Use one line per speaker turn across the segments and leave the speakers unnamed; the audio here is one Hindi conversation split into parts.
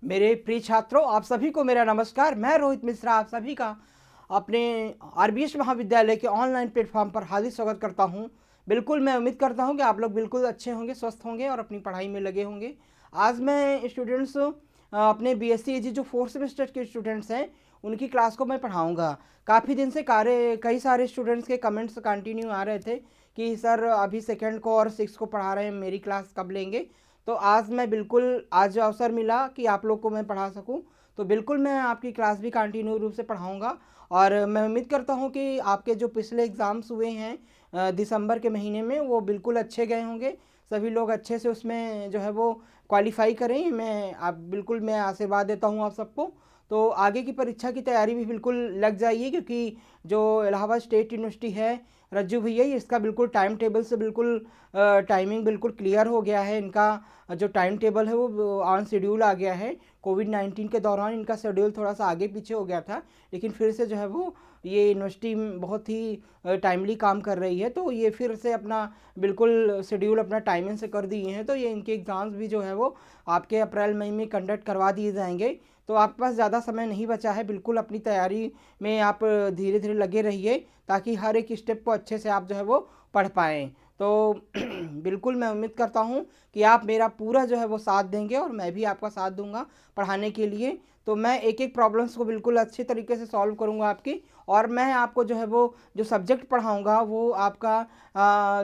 मेरे प्रिय छात्रों, आप सभी को मेरा नमस्कार। मैं रोहित मिश्रा आप सभी का अपने आरबीएस महाविद्यालय के ऑनलाइन प्लेटफॉर्म पर हार्दिक स्वागत करता हूं। बिल्कुल मैं उम्मीद करता हूं कि आप लोग बिल्कुल अच्छे होंगे, स्वस्थ होंगे और अपनी पढ़ाई में लगे होंगे। आज मैं स्टूडेंट्स अपने बीएससी एजी जो 4th सेमेस्टर के स्टूडेंट्स हैं उनकी क्लास को मैं पढ़ाऊँगा। काफ़ी दिन से कई सारे स्टूडेंट्स के कमेंट्स कंटिन्यू आ रहे थे कि सर अभी सेकेंड को और 6 को पढ़ा रहे हैं, मेरी क्लास कब लेंगे। तो आज मैं बिल्कुल आज अवसर मिला कि आप लोग को मैं पढ़ा सकूं, तो बिल्कुल मैं आपकी क्लास भी कंटिन्यू रूप से पढ़ाऊंगा। और मैं उम्मीद करता हूं कि आपके जो पिछले एग्ज़ाम्स हुए हैं दिसंबर के महीने में वो बिल्कुल अच्छे गए होंगे। सभी लोग अच्छे से उसमें जो है वो क्वालिफाई करें। मैं आशीर्वाद देता हूं आप सबको। तो आगे की परीक्षा की तैयारी भी बिल्कुल लग जाइए, क्योंकि जो इलाहाबाद स्टेट यूनिवर्सिटी है रज्जू भैया, इसका बिल्कुल टाइम टेबल से बिल्कुल टाइमिंग बिल्कुल क्लियर हो गया है। इनका जो टाइम टेबल है वो ऑन शेड्यूल आ गया है। कोविड-19 के दौरान इनका शेड्यूल थोड़ा सा आगे पीछे हो गया था, लेकिन फिर से जो है वो ये यूनिवर्सिटी बहुत ही टाइमली काम कर रही है। तो ये फिर से अपना बिल्कुल शेड्यूल अपना टाइमिंग से कर दिए हैं। तो ये इनके एग्ज़ाम्स भी जो है वो आपके अप्रैल मई में कंडक्ट करवा दिए जाएंगे। तो आपके पास ज़्यादा समय नहीं बचा है। बिल्कुल अपनी तैयारी में आप धीरे धीरे लगे रहिए, ताकि हर एक स्टेप को अच्छे से आप जो है वो पढ़ पाएँ। तो बिल्कुल मैं उम्मीद करता हूँ कि आप मेरा पूरा जो है वो साथ देंगे और मैं भी आपका साथ दूंगा पढ़ाने के लिए। तो मैं एक एक प्रॉब्लम्स को बिल्कुल अच्छे तरीके से सॉल्व करूँगा आपकी। और मैं आपको जो है वो जो सब्जेक्ट पढ़ाऊँगा वो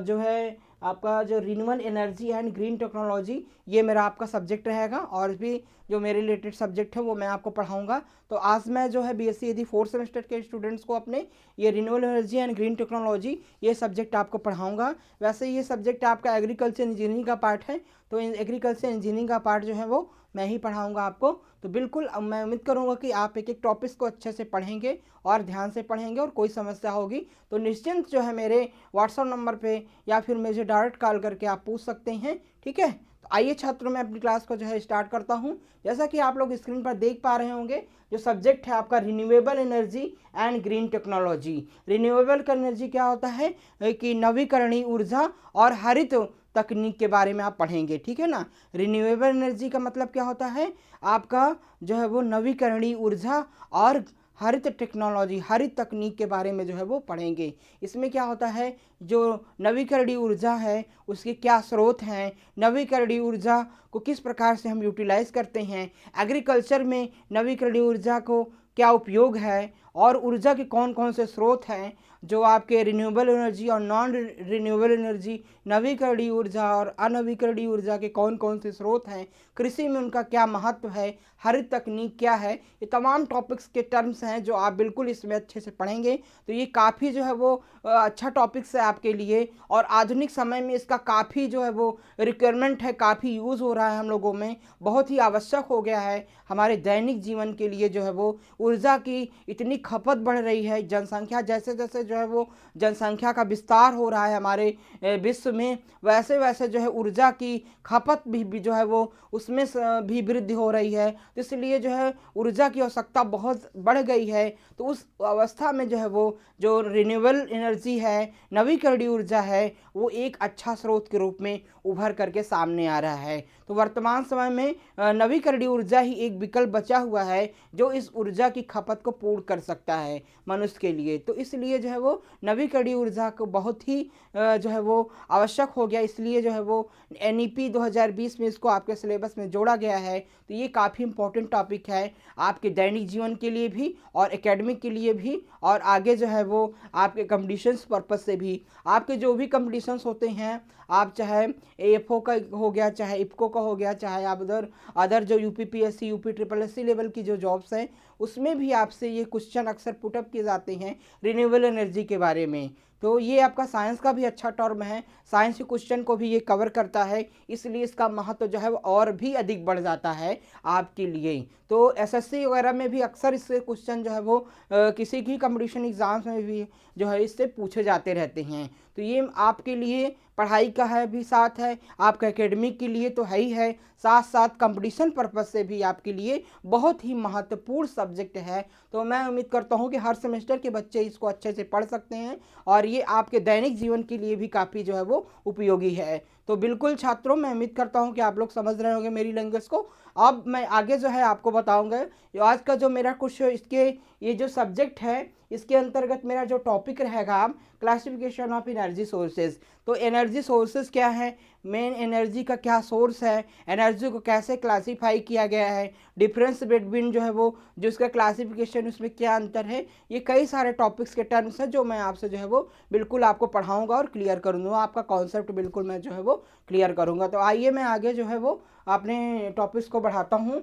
जो है आपका जो renewable energy and green technology, ये मेरा आपका सब्जेक्ट रहेगा। और भी जो मेरे रिलेटेड सब्जेक्ट है वो मैं आपको पढ़ाऊँगा। तो आज मैं जो है बीएससी यदि 4th सेमेस्टर के स्टूडेंट्स को अपने ये renewable energy and green technology ये सब्जेक्ट आपको पढ़ाऊँगा। वैसे ये सब्जेक्ट आपका एग्रीकल्चर इंजीनियरिंग का पार्ट है, तो एग्रीकल्चर इंजीनियरिंग का पार्ट जो है वो मैं ही पढ़ाऊँगा आपको। तो बिल्कुल अब मैं उम्मीद करूँगा कि आप एक एक टॉपिक्स को अच्छे से पढ़ेंगे और ध्यान से पढ़ेंगे, और कोई समस्या होगी तो निश्चिंत जो है मेरे व्हाट्सएप नंबर पे या फिर मुझे डायरेक्ट कॉल करके आप पूछ सकते हैं। ठीक है, तो आइए छात्रों, मैं अपनी क्लास को जो है स्टार्ट करता हूँ। जैसा कि आप लोग स्क्रीन पर देख पा रहे होंगे, जो सब्जेक्ट है आपका renewable energy and green technology. Renewable energy क्या होता है कि नवीकरणीय ऊर्जा और हरित तकनीक के बारे में आप पढ़ेंगे। ठीक है ना। रिन्यूएबल एनर्जी का मतलब क्या होता है, आपका जो है वो नवीकरणीय ऊर्जा और हरित टेक्नोलॉजी, हरित तकनीक के बारे में जो है वो पढ़ेंगे। इसमें क्या होता है, जो नवीकरणीय ऊर्जा है उसके क्या स्रोत हैं, नवीकरणीय ऊर्जा को किस प्रकार से हम यूटिलाइज करते हैं, एग्रीकल्चर में नवीकरणीय ऊर्जा को क्या उपयोग है, और ऊर्जा के कौन कौन से स्रोत हैं, जो आपके रिन्यूएबल एनर्जी और नॉन रिन्यूएबल एनर्जी, नवीकरणीय ऊर्जा और अनवीकरणीय ऊर्जा के कौन कौन से स्रोत हैं, कृषि में उनका क्या महत्व है, हरित तकनीक क्या है, ये तमाम टॉपिक्स के टर्म्स हैं जो आप बिल्कुल इसमें अच्छे से पढ़ेंगे। तो ये काफ़ी जो है वो अच्छा टॉपिक्स है आपके लिए, और आधुनिक समय में इसका काफ़ी जो है वो रिक्वायरमेंट है, काफ़ी यूज़ हो रहा है हम लोगों में, बहुत ही आवश्यक हो गया है हमारे दैनिक जीवन के लिए। जो है वो ऊर्जा की इतनी खपत बढ़ रही है, जनसंख्या जैसे जैसे जो है वो जनसंख्या का विस्तार हो रहा है हमारे विश्व में, वैसे वैसे जो है ऊर्जा की खपत भी जो है वो उसमें भी वृद्धि हो रही है। तो इसलिए जो है ऊर्जा की आवश्यकता बहुत बढ़ गई है। तो उस अवस्था में जो है वो जो रिन्यूएबल एनर्जी है, नवीकरणीय ऊर्जा है, वो एक अच्छा स्रोत के रूप में उभर करके सामने आ रहा है। तो वर्तमान समय में नवीकरणीय ऊर्जा ही एक विकल्प बचा हुआ है जो इस ऊर्जा की खपत को पूर्ण कर सकता है मनुष्य के लिए। तो इसलिए जो है वो नवीकरणीय ऊर्जा को बहुत ही जो है वो आवश्यक हो गया। इसलिए जो है वो एनईपी 2020 में इसको आपके सिलेबस में जोड़ा गया है। तो ये काफ़ी इंपॉर्टेंट टॉपिक है आपके दैनिक जीवन के लिए भी और एकेडमिक के लिए भी, और आगे जो है वो आपके कंपटीशंस पर्पस से भी। आपके जो भी कंपटीशंस होते हैं, आप चाहे एएफओ का हो गया, चाहे इफ्को का हो गया, चाहे आप अदर जो UPPSC, UP triple SC level की जो जॉब्स हैं, उसमें भी आपसे ये क्वेश्चन अक्सर पुटअप किए जाते हैं रिन्यूएबल एनर्जी के बारे में। तो ये आपका साइंस का भी अच्छा टर्म है, साइंस के क्वेश्चन को भी ये कवर करता है, इसलिए इसका महत्व जो है वो और भी अधिक बढ़ जाता है आपके लिए। तो एसएससी वगैरह में भी अक्सर इससे क्वेश्चन जो है वो किसी की कंपटीशन एग्जाम्स में भी जो है इससे पूछे जाते रहते हैं। तो ये आपके लिए पढ़ाई का है भी साथ है, आपका एकेडमिक के लिए तो है ही है, साथ साथ कंपटीशन पर्पस से भी आपके लिए बहुत ही महत्वपूर्ण सब्जेक्ट है। तो मैं उम्मीद करता हूँ कि हर सेमेस्टर के बच्चे इसको अच्छे से पढ़ सकते हैं, और ये आपके दैनिक जीवन के लिए भी काफ़ी जो है वो उपयोगी है। तो बिल्कुल छात्रों, मैं उम्मीद करता हूँ कि आप लोग समझ रहे होंगे मेरी लैंग्वेज को। अब मैं आगे जो है आपको बताऊंगा, आज का जो मेरा कुछ इसके ये जो सब्जेक्ट है, इसके अंतर्गत मेरा जो टॉपिक रहेगा क्लासिफिकेशन ऑफ एनर्जी सोर्सेज। तो एनर्जी सोर्सेज क्या है, मेन एनर्जी का क्या सोर्स है, एनर्जी को कैसे क्लासीफाई किया गया है, डिफरेंस बिटवीन जो है वो जो इसका क्लासिफिकेशन, उसमें क्या अंतर है, ये कई सारे टॉपिक्स के टर्म्स हैं जो मैं आपसे जो है वो बिल्कुल आपको पढ़ाऊंगा और क्लियर करूँगा, आपका कॉन्सेप्ट बिल्कुल मैं जो है वो क्लियर करूँगा। तो आइए मैं आगे जो है वो अपने टॉपिक्स को बढ़ाता हूँ।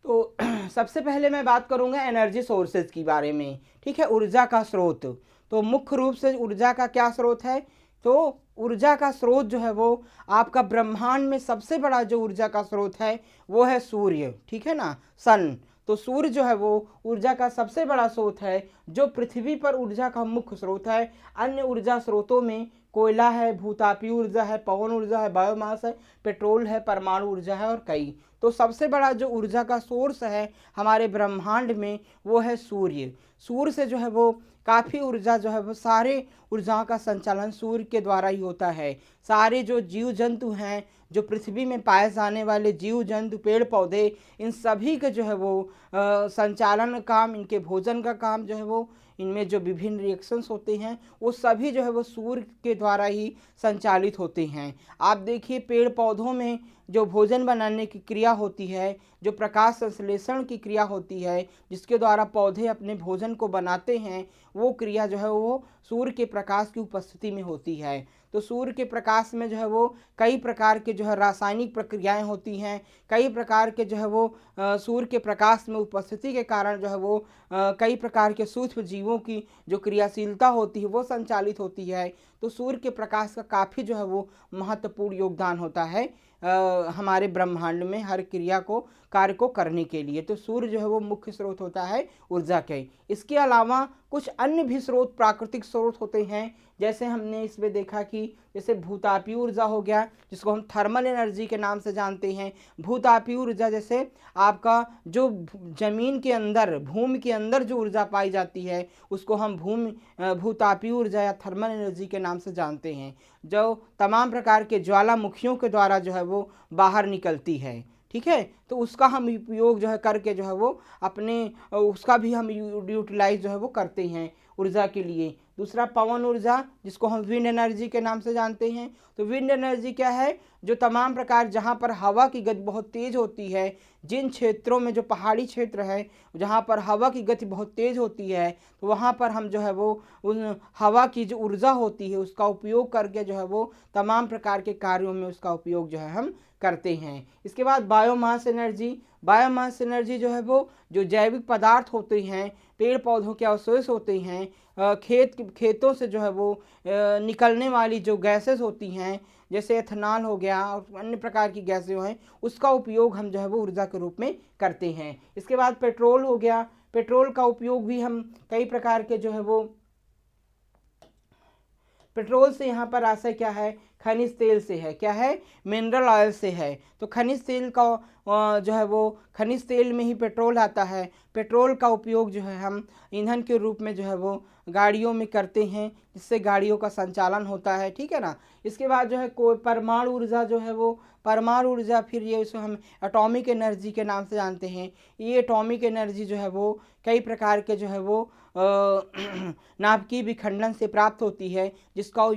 तो सबसे पहले मैं बात करूंगा एनर्जी सोर्सेज के बारे में, ठीक है, ऊर्जा का स्रोत। तो मुख्य रूप से ऊर्जा का क्या स्रोत है, तो ऊर्जा का स्रोत जो है वो आपका ब्रह्मांड में सबसे बड़ा जो ऊर्जा का स्रोत है वो है सूर्य, ठीक है ना, सन। तो सूर्य जो है वो ऊर्जा का सबसे बड़ा स्रोत है, जो पृथ्वी पर ऊर्जा का मुख्य स्रोत है। अन्य ऊर्जा स्रोतों में कोयला है, भूतापीय ऊर्जा है, पवन ऊर्जा है, बायोमास है, पेट्रोल है, परमाणु ऊर्जा है और कई। तो सबसे बड़ा जो ऊर्जा का सोर्स है हमारे ब्रह्मांड में वो है सूर्य। सूर्य से जो है वो काफ़ी ऊर्जा जो है वो सारे ऊर्जाओं का संचालन सूर्य के द्वारा ही होता है। सारे जो जीव जंतु हैं, जो पृथ्वी में पाए जाने वाले जीव जंतु, पेड़ पौधे, इन सभी के जो है वो संचालन काम, इनके भोजन का काम जो है वो, इनमें जो विभिन्न रिएक्शंस होते हैं वो सभी जो है वो सूर्य के द्वारा ही संचालित होते हैं। आप देखिए पेड़ पौधों में जो भोजन बनाने की क्रिया होती है, जो प्रकाश संश्लेषण की क्रिया होती है, जिसके द्वारा पौधे अपने भोजन को बनाते हैं, वो क्रिया जो है वो सूर्य के प्रकाश की उपस्थिति में होती है। तो सूर्य के प्रकाश में जो है वो कई प्रकार के जो है रासायनिक प्रक्रियाएं होती हैं, कई प्रकार के जो है वो सूर्य के प्रकाश में उपस्थिति के कारण जो है वो कई प्रकार के सूक्ष्म जीवों की जो क्रियाशीलता होती है वो संचालित होती है। तो सूर्य के प्रकाश का काफ़ी जो है वो महत्वपूर्ण योगदान होता है हमारे ब्रह्मांड में हर क्रिया को, कार्य को करने के लिए। तो सूर्य जो है वो मुख्य स्रोत होता है ऊर्जा के। इसके अलावा कुछ अन्य भी स्रोत, प्राकृतिक स्रोत होते हैं, जैसे हमने इसमें देखा कि जैसे भूतापीय ऊर्जा हो गया, जिसको हम थर्मल एनर्जी के नाम से जानते हैं। भूतापीय ऊर्जा जैसे आपका जो जमीन के अंदर, भूमि के अंदर जो ऊर्जा पाई जाती है उसको हम भूतापीय ऊर्जा या थर्मल एनर्जी के नाम से जानते हैं, जो तमाम प्रकार के ज्वालामुखियों के द्वारा जो है वो बाहर निकलती है, ठीक है। तो उसका हम उपयोग जो है करके जो है वो अपने उसका भी हम यूटिलाइज जो है वो करते हैं ऊर्जा के लिए। दूसरा पवन ऊर्जा, जिसको हम विंड एनर्जी के नाम से जानते हैं। तो विंड एनर्जी क्या है, जो तमाम प्रकार जहाँ पर हवा की गति बहुत तेज़ होती है, जिन क्षेत्रों में जो पहाड़ी क्षेत्र है जहाँ पर हवा की गति बहुत तेज़ होती है, तो वहाँ पर हम जो है वो उन हवा की जो ऊर्जा होती है उसका उपयोग करके जो है वो तमाम प्रकार के कार्यों में उसका उपयोग जो है हम करते हैं। इसके बाद बायोमास एनर्जी। बायोमास एनर्जी जो है वो जो जैविक पदार्थ होते हैं, पेड़ पौधों के अवशेष होते हैं, खेतों से जो है वो निकलने वाली जो गैसेस होती हैं, जैसे एथेनॉल हो गया और अन्य प्रकार की गैसें हैं, उसका उपयोग हम जो है वो ऊर्जा के रूप में करते हैं। इसके बाद पेट्रोल हो गया। पेट्रोल का उपयोग भी हम कई प्रकार के जो है वो, पेट्रोल से यहाँ पर आशय क्या है, खनिज तेल से है, क्या है, मिनरल ऑयल से है। तो खनिज तेल का जो है वो खनिज तेल में ही पेट्रोल आता है। पेट्रोल का उपयोग जो है हम ईंधन के रूप में जो है वो गाड़ियों में करते हैं, जिससे गाड़ियों का संचालन होता है, ठीक है ना। इसके बाद जो है कोई परमाणु ऊर्जा जो है वो, परमाणु ऊर्जा फिर ये उसको हम एटॉमिक एनर्जी के नाम से जानते हैं। ये एटॉमिक एनर्जी जो है वो कई प्रकार के जो है वो नाभिकीय विखंडन से प्राप्त होती है, जिसका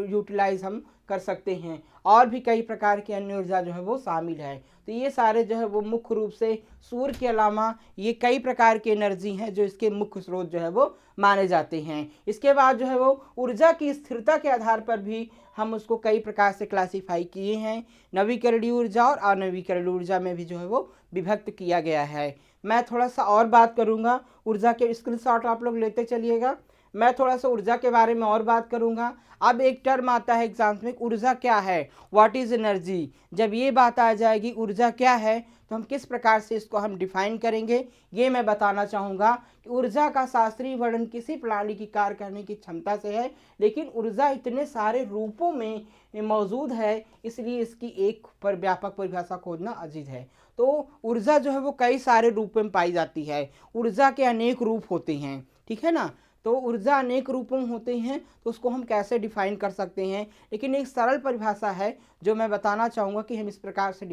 यूटिलाइज हम कर सकते हैं। और भी कई प्रकार की अन्य ऊर्जा जो है वो शामिल है। तो ये सारे जो है वो मुख्य रूप से सूर्य के अलावा ये कई प्रकार की एनर्जी हैं जो इसके मुख्य स्रोत जो है वो माने जाते हैं। इसके बाद जो है वो ऊर्जा की स्थिरता के आधार पर भी हम उसको कई प्रकार से क्लासीफाई किए हैं। नवीकरणीय ऊर्जा और अनवीकरणीय ऊर्जा में भी जो है वो विभक्त किया गया है। मैं थोड़ा सा और बात करूँगा, ऊर्जा के स्क्रीनशॉट आप लोग लेते चलिएगा। मैं थोड़ा सा ऊर्जा के बारे में और बात करूँगा। अब एक टर्म आता है एग्जाम्स में, ऊर्जा क्या है, व्हाट इज़ एनर्जी। जब ये बात आ जाएगी ऊर्जा क्या है, तो हम किस प्रकार से इसको हम डिफाइन करेंगे, ये मैं बताना चाहूँगा। कि ऊर्जा का शास्त्रीय वर्णन किसी प्रणाली की कार्य करने की क्षमता से है, लेकिन ऊर्जा इतने सारे रूपों में मौजूद है, इसलिए इसकी एक पर व्यापक परिभाषा खोजना अजीज है। तो ऊर्जा जो है वो कई सारे रूपों में पाई जाती है। ऊर्जा के अनेक रूप होते हैं, ठीक है ना। तो ऊर्जा अनेक रूपों में होते हैं, तो उसको हम कैसे डिफाइन कर सकते हैं। लेकिन एक सरल परिभाषा है जो मैं बताना चाहूँगा कि हम इस प्रकार से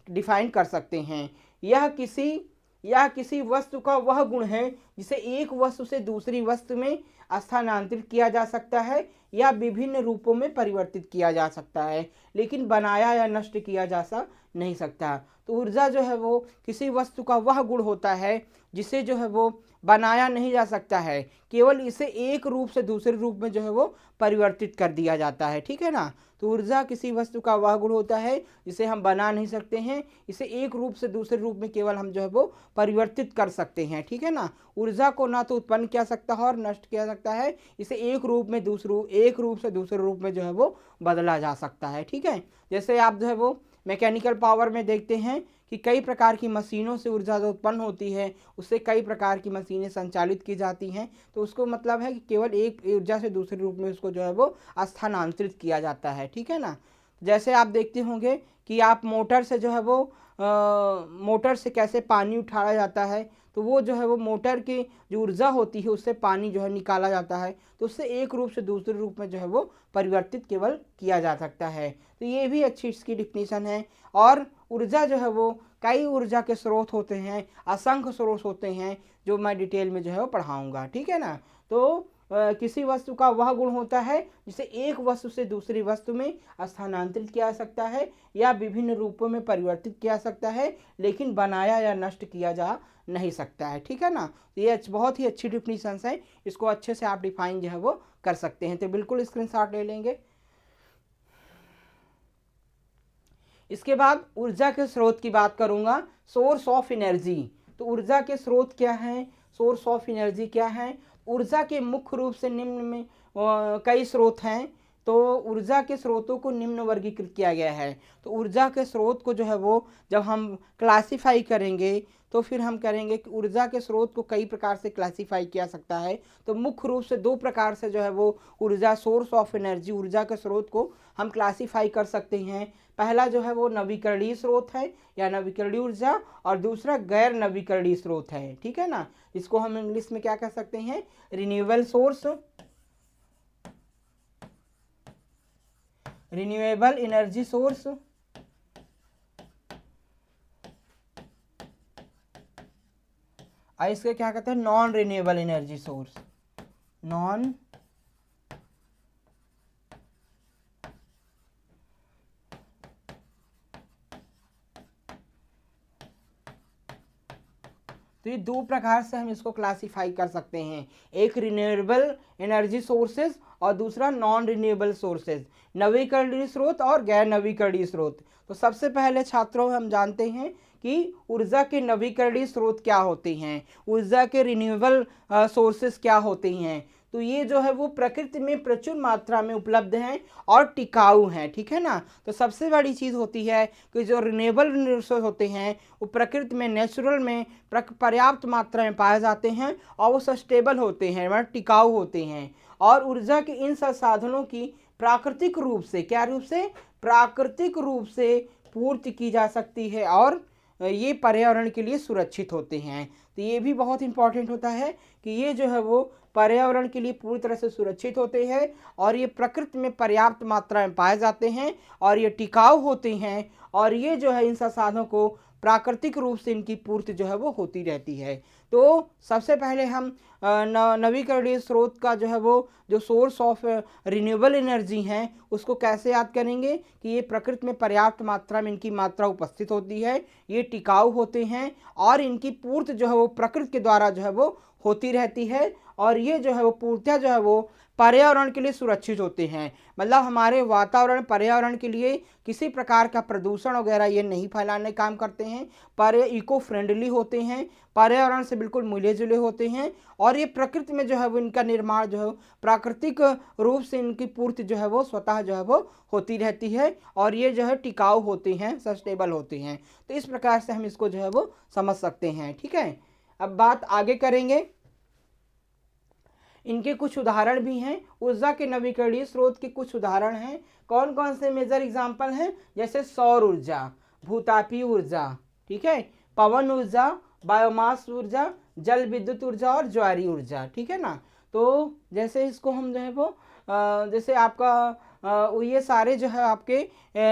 डिफाइन कर सकते हैं। यह किसी वस्तु का वह गुण है जिसे एक वस्तु से दूसरी वस्तु में स्थानांतरित किया जा सकता है या विभिन्न रूपों में परिवर्तित किया जा सकता है, लेकिन बनाया या नष्ट किया जा नहीं सकता। तो ऊर्जा जो है वो किसी वस्तु का वह गुण होता है जिसे जो है वो बनाया नहीं जा सकता है, केवल इसे एक रूप से दूसरे रूप में जो है वो परिवर्तित कर दिया जाता है। ठीक है ना। तो ऊर्जा किसी वस्तु का वह गुण होता है जिसे हम बना नहीं सकते हैं, इसे एक रूप से दूसरे रूप में केवल हम जो है वो परिवर्तित कर सकते हैं। ठीक है ना। ऊर्जा को ना तो उत्पन्न किया सकता है और नष्ट किया सकता है, इसे एक रूप से दूसरे रूप में जो है वो बदला जा सकता है। ठीक है। जैसे आप जो है वो मैकेनिकल पावर में देखते हैं कि कई प्रकार की मशीनों से ऊर्जा जो उत्पन्न होती है उससे कई प्रकार की मशीनें संचालित की जाती हैं, तो उसको मतलब है कि केवल एक ऊर्जा से दूसरे रूप में उसको जो है वो स्थानांतरित किया जाता है। ठीक है ना। जैसे आप देखते होंगे कि आप मोटर से जो है वो मोटर से कैसे पानी उठाया जाता है, तो वो जो है वो मोटर की जो ऊर्जा होती है उससे पानी जो है निकाला जाता है, तो उससे एक रूप से दूसरे रूप में जो है वो परिवर्तित केवल किया जा सकता है। तो ये भी अच्छी इसकी डिफिनीशन है। और ऊर्जा जो है वो कई ऊर्जा के स्रोत होते हैं, असंख्य स्रोत होते हैं, जो मैं डिटेल में जो है वो पढ़ाऊँगा। ठीक है ना। तो किसी वस्तु का वह गुण होता है जिसे एक वस्तु से दूसरी वस्तु में स्थानांतरित किया जा सकता है या विभिन्न रूपों में परिवर्तित किया जा सकता है, लेकिन बनाया या नष्ट किया जा नहीं सकता है। ठीक है ना। तो ये बहुत ही अच्छी डिफिनीशंस है, इसको अच्छे से आप डिफाइन जो है वो कर सकते हैं। तो बिल्कुल स्क्रीनशॉट ले लेंगे। इसके बाद ऊर्जा के स्रोत की बात करूंगा, सोर्स ऑफ एनर्जी। तो ऊर्जा के स्रोत क्या हैं, सोर्स ऑफ एनर्जी क्या है। ऊर्जा के मुख्य रूप से निम्न में कई स्रोत हैं, तो ऊर्जा के स्रोतों को निम्न वर्गीकृत किया गया है। तो ऊर्जा के स्रोत को जो है वो जब हम क्लासिफाई करेंगे तो फिर हम करेंगे कि ऊर्जा के स्रोत को कई प्रकार से क्लासिफाई किया सकता है। तो मुख्य रूप से दो प्रकार से जो है वो ऊर्जा, सोर्स ऑफ एनर्जी, ऊर्जा के स्रोत को हम क्लासिफाई कर सकते हैं। पहला जो है वो नवीकरणीय स्रोत है या नवीकरणीय ऊर्जा, और दूसरा गैर नवीकरणीय स्रोत है। ठीक है ना। इसको हम इंग्लिश में क्या कह सकते हैं, renewable source, renewable energy source, और इसके क्या कहते हैं, non renewable energy source, non तो ये दो प्रकार से हम इसको क्लासिफाई कर सकते हैं, एक रिन्यूएबल एनर्जी सोर्सेज और दूसरा नॉन रिन्यूएबल सोर्सेज, नवीकरणीय स्रोत और गैर नवीकरणीय स्रोत। तो सबसे पहले छात्रों हम जानते हैं कि ऊर्जा के नवीकरणीय स्रोत क्या होते हैं, ऊर्जा के रिन्यूएबल सोर्सेज क्या होते हैं। तो ये जो है वो प्रकृति में प्रचुर मात्रा में उपलब्ध हैं और टिकाऊ हैं। ठीक है ना। तो सबसे बड़ी चीज़ होती है कि जो रिन्यूएबल रिसोर्स होते हैं वो प्रकृति में, नेचुरल में पर्याप्त मात्रा में पाए जाते हैं और वो सस्टेबल होते हैं, मतलब टिकाऊ होते हैं। और ऊर्जा के इन संसाधनों की प्राकृतिक रूप से, क्या रूप से, प्राकृतिक रूप से पूर्ति की जा सकती है और ये पर्यावरण के लिए सुरक्षित होते हैं। तो ये भी बहुत इंपॉर्टेंट होता है कि ये जो है वो पर्यावरण के लिए पूरी तरह से सुरक्षित होते हैं और ये प्रकृति में पर्याप्त मात्रा में पाए जाते हैं और ये टिकाऊ होते हैं, और ये जो है इन संसाधनों को प्राकृतिक रूप से इनकी पूर्ति जो है वो होती रहती है। तो सबसे पहले हम नवीकरणीय स्रोत का जो है वो जो सोर्स ऑफ रिन्यूएबल एनर्जी हैं उसको कैसे याद करेंगे कि ये प्रकृति में पर्याप्त मात्रा में इनकी मात्रा उपस्थित होती है, ये टिकाऊ होते हैं और इनकी पूर्ति जो है वो प्रकृति के द्वारा जो है वो होती रहती है, और ये जो है वो पूर्तियाँ जो है वो पर्यावरण के लिए सुरक्षित होते हैं। मतलब हमारे वातावरण, पर्यावरण के लिए किसी प्रकार का प्रदूषण वगैरह ये नहीं फैलाने का काम करते हैं, पर इको फ्रेंडली होते हैं, पर्यावरण से बिल्कुल मिले जुले होते हैं, और ये प्रकृति में जो है वो इनका निर्माण जो है प्राकृतिक रूप से इनकी पूर्ति जो है वो स्वतः जो है वो होती रहती है, और ये जो है टिकाऊ होते हैं, सस्टेबल होते हैं। तो इस प्रकार से हम इसको जो है वो समझ सकते हैं। ठीक है। अब बात आगे करेंगे, इनके कुछ उदाहरण भी हैं, ऊर्जा के नवीकरणीय स्रोत के कुछ उदाहरण हैं। कौन कौन से मेजर एग्जाम्पल हैं, जैसे सौर ऊर्जा, भूतापीय ऊर्जा, ठीक है, पवन ऊर्जा, बायोमास ऊर्जा, जल विद्युत ऊर्जा और ज्वारीय ऊर्जा। ठीक है ना। तो जैसे इसको हम जो है वो जैसे आपका ये सारे जो है आपके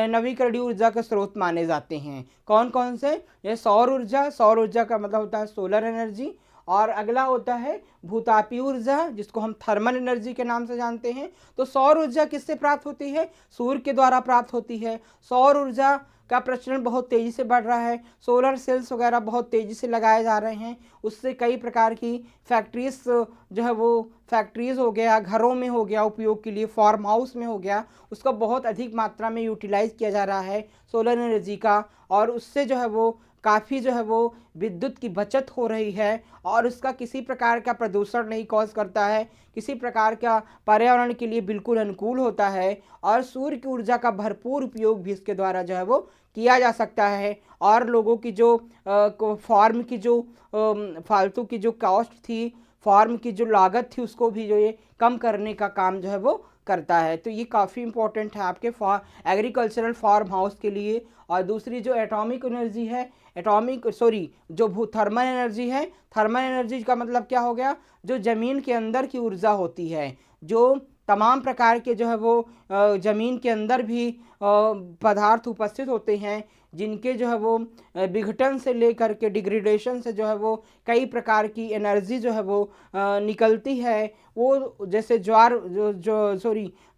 नवीकरणीय ऊर्जा के स्रोत माने जाते हैं। कौन कौन से? ये सौर ऊर्जा, सौर ऊर्जा का मतलब होता है सोलर एनर्जी, और अगला होता है भूतापीय ऊर्जा जिसको हम थर्मल एनर्जी के नाम से जानते हैं। तो सौर ऊर्जा किससे प्राप्त होती है? सूर्य के द्वारा प्राप्त होती है। सौर ऊर्जा का प्रचलन बहुत तेज़ी से बढ़ रहा है, सोलर सेल्स वगैरह बहुत तेज़ी से लगाए जा रहे हैं, उससे कई प्रकार की फैक्ट्रीज जो है वो फैक्ट्रीज़ हो गया, घरों में हो गया उपयोग के लिए, फार्म हाउस में हो गया, उसका बहुत अधिक मात्रा में यूटिलाइज़ किया जा रहा है सोलर एनर्जी का, और उससे जो है वो काफ़ी जो है वो विद्युत की बचत हो रही है, और उसका किसी प्रकार का प्रदूषण नहीं कॉज करता है, किसी प्रकार का पर्यावरण के लिए बिल्कुल अनुकूल होता है, और सूर्य की ऊर्जा का भरपूर उपयोग भी इसके द्वारा जो है वो किया जा सकता है। और लोगों की जो फार्म की जो फालतू की जो कॉस्ट थी, फार्म की जो लागत थी, उसको भी जो ये कम करने का काम जो है वो करता है। तो ये काफ़ी इंपॉर्टेंट है आपके एग्रीकल्चरल फार्म हाउस के लिए। और दूसरी जो एटॉमिक एनर्जी है, जो थर्मल एनर्जी है, थर्मल एनर्जी का मतलब क्या हो गया? जो ज़मीन के अंदर की ऊर्जा होती है, जो तमाम प्रकार के जो है वो ज़मीन के अंदर भी पदार्थ उपस्थित होते हैं, जिनके जो है वो विघटन से लेकर के डिग्रेडेशन से जो है वो कई प्रकार की एनर्जी जो है वो निकलती है। वो जैसे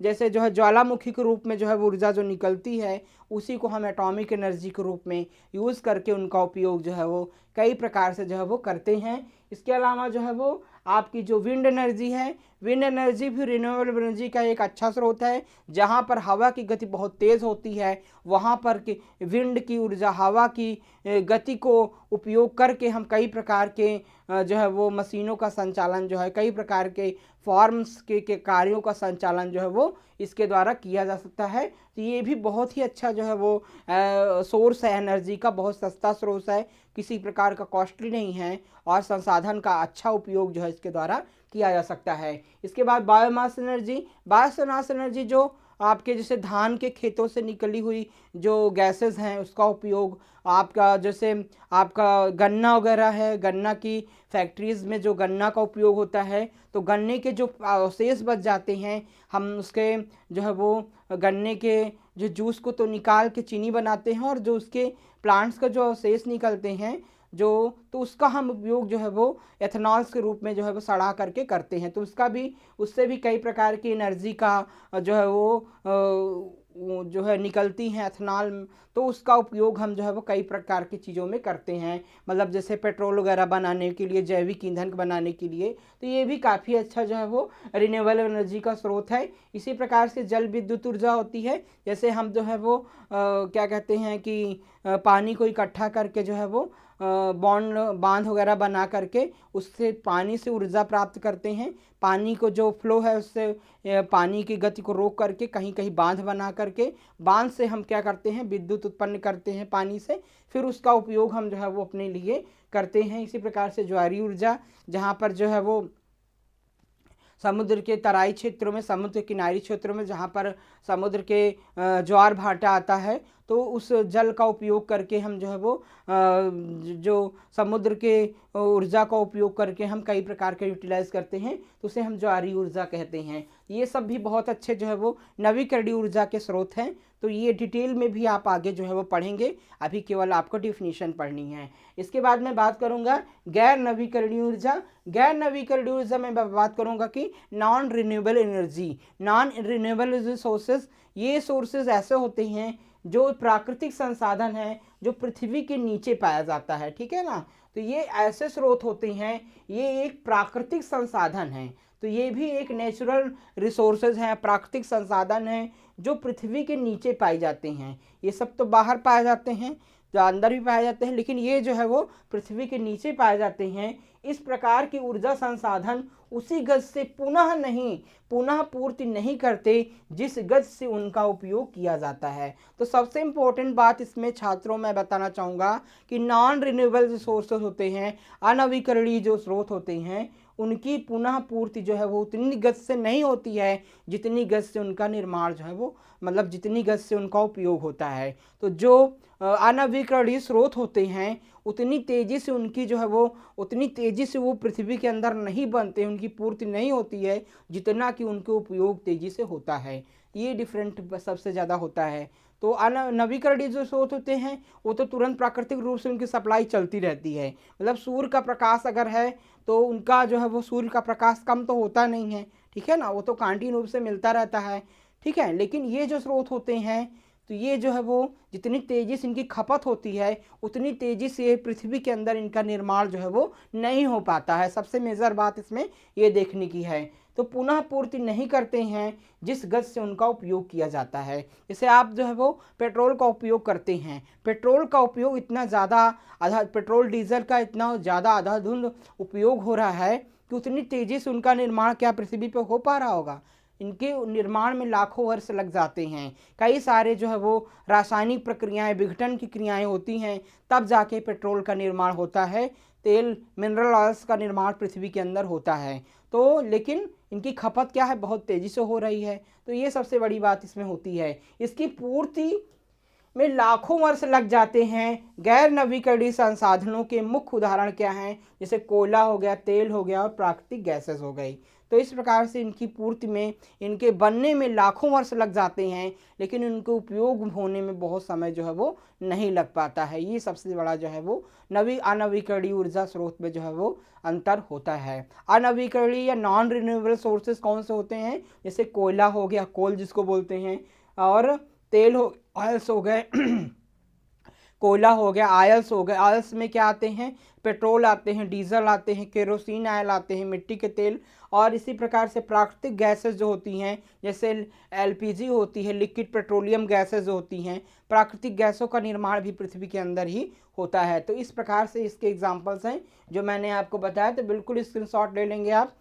जैसे जो है ज्वालामुखी के रूप में जो है वो ऊर्जा जो निकलती है, उसी को हम एटॉमिक एनर्जी के रूप में यूज़ करके उनका उपयोग जो है वो कई प्रकार से जो है वो करते हैं। इसके अलावा जो है वो आपकी जो विंड एनर्जी है, विंड एनर्जी भी रिन्यूएबल एनर्जी का एक अच्छा स्रोत है। जहाँ पर हवा की गति बहुत तेज़ होती है, वहाँ पर विंड की ऊर्जा, हवा की गति को उपयोग करके हम कई प्रकार के जो है वो मशीनों का संचालन जो है, कई प्रकार के फॉर्म्स के कार्यों का संचालन जो है वो इसके द्वारा किया जा सकता है। तो ये भी बहुत ही अच्छा जो है वो सोर्स है एनर्जी का, बहुत सस्ता सोर्स है, किसी प्रकार का कॉस्टली नहीं है, और संसाधन का अच्छा उपयोग जो है इसके द्वारा किया जा सकता है। इसके बाद बायोमास एनर्जी, बायोमास एनर्जी जो आपके जैसे धान के खेतों से निकली हुई जो गैसेस हैं, उसका उपयोग आपका जैसे आपका गन्ना वगैरह है, गन्ना की फैक्ट्रीज़ में जो गन्ना का उपयोग होता है, तो गन्ने के जो अवशेष बच जाते हैं, हम उसके जो है वो गन्ने के जो जूस को तो निकाल के चीनी बनाते हैं, और जो उसके प्लांट्स का जो अवशेष निकलते हैं तो उसका हम उपयोग जो है वो एथेनॉल्स के रूप में जो है वो सड़ा करके करते हैं। तो उससे भी कई प्रकार की एनर्जी का जो है वो जो है निकलती हैं एथेनॉल, तो उसका उपयोग हम जो है वो कई प्रकार की चीज़ों में करते हैं, मतलब जैसे पेट्रोल वगैरह बनाने के लिए, जैविक ईंधन बनाने के लिए। तो ये भी काफ़ी अच्छा जो है वो रिन्यूएबल एनर्जी का स्रोत है। इसी प्रकार से जल विद्युत ऊर्जा होती है, जैसे हम जो है वो क्या कहते हैं कि पानी को इकट्ठा करके जो है वो बांध वगैरह बना करके उससे पानी से ऊर्जा प्राप्त करते हैं। पानी को जो फ्लो है उससे पानी की गति को रोक करके कहीं कहीं बांध बना करके, बांध से हम क्या करते हैं, विद्युत उत्पन्न करते हैं पानी से, फिर उसका उपयोग हम जो है वो अपने लिए करते हैं। इसी प्रकार से ज्वारीय ऊर्जा, जहाँ पर जो है वो समुद्र के तराई क्षेत्रों में, समुद्र किनारी क्षेत्रों में जहाँ पर समुद्र के ज्वार भाटा आता है, तो उस जल का उपयोग करके हम जो है वो जो समुद्र के ऊर्जा का उपयोग करके हम कई प्रकार के यूटिलाइज करते हैं, तो उसे हम ज्वारीय ऊर्जा कहते हैं। ये सब भी बहुत अच्छे जो है वो नवीकरणीय ऊर्जा के स्रोत हैं। तो ये डिटेल में भी आप आगे जो है वो पढ़ेंगे, अभी केवल आपको डिफिनीशन पढ़नी है। इसके बाद मैं बात करूंगा गैर नवीकरणीय ऊर्जा। गैर नवीकरणीय ऊर्जा में बात करूंगा कि non renewable energy, non renewable sources. ये सोर्सेज ऐसे होते हैं जो प्राकृतिक संसाधन है जो पृथ्वी के नीचे पाया जाता है, ठीक है ना। तो ये ऐसे स्रोत होते हैं, ये एक प्राकृतिक संसाधन है, तो ये भी एक नेचुरल रिसोर्सेज हैं, प्राकृतिक संसाधन हैं जो पृथ्वी के नीचे पाए जाते हैं। ये सब तो बाहर पाए जाते हैं, जो अंदर भी पाए जाते हैं, लेकिन ये जो है वो पृथ्वी के नीचे पाए जाते हैं। इस प्रकार की ऊर्जा संसाधन उसी गज से पुनः पूर्ति नहीं करते जिस गज से उनका उपयोग किया जाता है। तो सबसे इम्पोर्टेंट बात इसमें छात्रों में बताना चाहूँगा कि नॉन रिन्यूएबल रिसोर्सेज होते हैं, अनवीकरणीय जो स्रोत होते हैं, उनकी पुनः पूर्ति जो है वो उतनी गति से नहीं होती है जितनी गति से उनका निर्माण जो है वो, मतलब जितनी गति से उनका उपयोग होता है। तो जो अनवीकरणीय स्रोत होते हैं उतनी तेजी से उनकी जो है वो, उतनी तेजी से वो पृथ्वी के अंदर नहीं बनते, उनकी पूर्ति नहीं होती है जितना कि उनके उपयोग तेजी से होता है। ये डिफरेंट सबसे ज़्यादा होता है। तो नवीकरणीय जो स्रोत होते हैं वो तो तुरंत प्राकृतिक रूप से उनकी सप्लाई चलती रहती है। मतलब सूर्य का प्रकाश अगर है तो उनका जो है वो, सूर्य का प्रकाश कम तो होता नहीं है, ठीक है ना, वो तो कांटीन्यू रूप से मिलता रहता है, ठीक है। लेकिन ये जो स्रोत होते हैं तो ये जो है वो जितनी तेज़ी से इनकी खपत होती है उतनी तेज़ी से पृथ्वी के अंदर इनका निर्माण जो है वो नहीं हो पाता है। सबसे मेजर बात इसमें ये देखने की है। तो पुनः पूर्ति नहीं करते हैं जिस गति से उनका उपयोग किया जाता है। जैसे आप जो है वो पेट्रोल का उपयोग करते हैं, पेट्रोल का उपयोग इतना ज़्यादा पेट्रोल डीजल का इतना ज़्यादा अंधाधुंध उपयोग हो रहा है कि उतनी तेज़ी से उनका निर्माण क्या पृथ्वी पर हो पा रहा होगा? इनके निर्माण में लाखों वर्ष लग जाते हैं। कई सारे जो है वो रासायनिक प्रक्रियाएं, विघटन की क्रियाएं होती हैं, तब जाके पेट्रोल का निर्माण होता है, तेल मिनरल ऑयल्स का निर्माण पृथ्वी के अंदर होता है। तो लेकिन इनकी खपत क्या है, बहुत तेज़ी से हो रही है। तो ये सबसे बड़ी बात इसमें होती है। इसकी पूर्ति में लाखों वर्ष लग जाते हैं। गैर नवीकरणीय संसाधनों के मुख्य उदाहरण क्या हैं? जैसे कोयला हो गया, तेल हो गया और प्राकृतिक गैसेस हो गई। तो इस प्रकार से इनकी पूर्ति में, इनके बनने में लाखों वर्ष लग जाते हैं, लेकिन इनके उपयोग होने में बहुत समय जो है वो नहीं लग पाता है। ये सबसे बड़ा जो है वो अनवीकरणीय ऊर्जा स्रोत में जो है वो अंतर होता है। अनवीकरणीय या नॉन रिन्यूएबल सोर्सेज कौन से होते हैं? जैसे कोयला हो गया, कोल जिसको बोलते हैं, और तेल हो, ऑयल्स हो गए कोयला हो गया, आयल्स हो गए। आयल्स में क्या आते हैं? पेट्रोल आते हैं, डीजल आते हैं, केरोसिन आयल आते हैं, मिट्टी के तेल, और इसी प्रकार से प्राकृतिक गैसेस जो होती हैं, जैसे एलपीजी होती है, लिक्विड पेट्रोलियम गैसेस जो होती हैं। प्राकृतिक गैसों का निर्माण भी पृथ्वी के अंदर ही होता है। तो इस प्रकार से इसके एग्जाम्पल्स हैं जो मैंने आपको बताया, तो बिल्कुल स्क्रीनशॉट ले लेंगे आप।